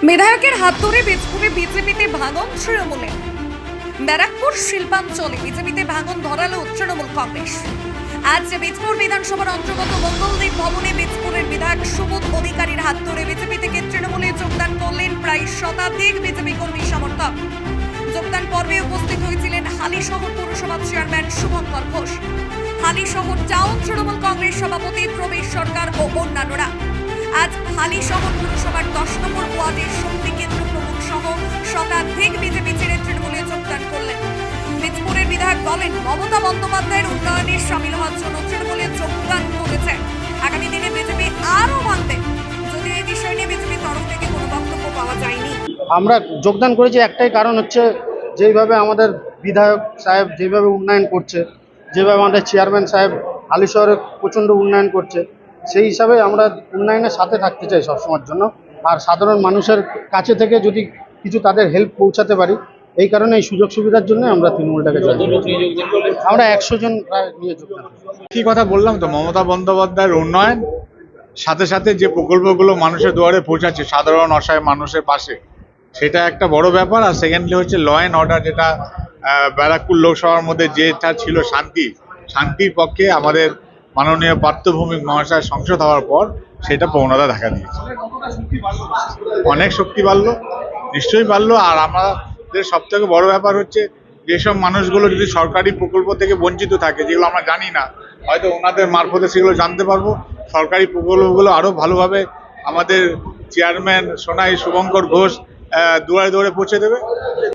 বিধায়কের হাত ধরে বীজপুরে বিজেপিতে ভাঙন তৃণমূলে। ব্যারাকপুর শিল্পাঞ্চলে বিজেপিতে ভাঙন ধরালো তৃণমূল কংগ্রেস। আজ বীজপুর বিধানসভার অন্তর্গত মঙ্গলদ্বীপ ভবনে বীজপুরের বিধায়ক সুবোধ অধিকারীর হাত ধরে বিজেপি থেকে তৃণমূলে যোগদান করলেন প্রায় শতাধিক বিজেপি কর্মী সমর্থক। যোগদান পর্বে উপস্থিত হয়েছিলেন হালিশহর পৌরসভা চেয়ারম্যান শুভঙ্কর ঘোষ, হালিশহর টাউন তৃণমূল কংগ্রেস সভাপতি প্রবেশ সরকার ও অন্যান্যরা। আজ হালিশহর পৌরসভার 10 নম্বর ওয়ার্ডের শক্তি কেন্দ্র প্রমুখ সহ শতাধিক বিজেপি ছেড়ে তৃণমূলে যোগদান করলেন। বীজপুরের বিধায়ক বলেন, মমতা বন্দ্যোপাধ্যায়ের উন্নয়নে সামিল হওয়ার জন্য তৃণমূলে যোগদান করেছে। আগামী দিনে বিজেপি আরও ভাঙবে। যদিও এই বিষয় নিয়ে বিজেপির তরফ থেকে কোনো বক্তব্য পাওয়া যায়নি। আমরা যোগদান করেছি একটাই কারণ হচ্ছে, যেইভাবে আমাদের বিধায়ক সাহেব যেভাবে উন্নয়ন করছে, যেভাবে আমাদের চেয়ারম্যান সাহেব হালিশহরে প্রচণ্ড উন্নয়ন করছে, সেই হিসাবে আমরা উন্নয়নের সাথে থাকতে চাই সবসময়ের জন্য। আর সাধারণ মানুষের কাছে থেকে যদি কিছু তাদের হেল্প পৌঁছাতে পারি, এই কারণে এই সুযোগ সুবিধার জন্য আমরা তৃণমূলটাকে আমরা 100 জন প্রায় নিয়ে যোগদান করি। কি কথা বললাম তো, মমতা বন্দ্যোপাধ্যায়ের উন্নয়ন সাথে সাথে যে প্রকল্পগুলো মানুষের দুয়ারে পৌঁছাচ্ছে সাধারণ অসহায় মানুষের পাশে, সেটা একটা বড় ব্যাপার। আর সেকেন্ডলি হচ্ছে ল অ্যান্ড অর্ডার, যেটা ব্যারাকপুর লোকসভার মধ্যে যেটা ছিল শান্তির পক্ষে আমাদের মাননীয় পার্থভৌমিক মহাশয় সংসদ হওয়ার পর সেটা প্রবণতা দেখা দিয়েছে। অনেক শক্তি বাড়লো, নিশ্চয়ই বাড়লো। আর আমাদের সব থেকে বড় ব্যাপার হচ্ছে, যেসব মানুষগুলো যদি সরকারি প্রকল্প থেকে বঞ্চিত থাকে, যেগুলো আমরা জানি না, হয়তো ওনাদের মারফতে সেগুলো জানতে পারবো। সরকারি প্রকল্পগুলো আরও ভালোভাবে আমাদের চেয়ারম্যান সোনাই শুভঙ্কর ঘোষ দুয়ারে দুয়ারে পৌঁছে দেবে।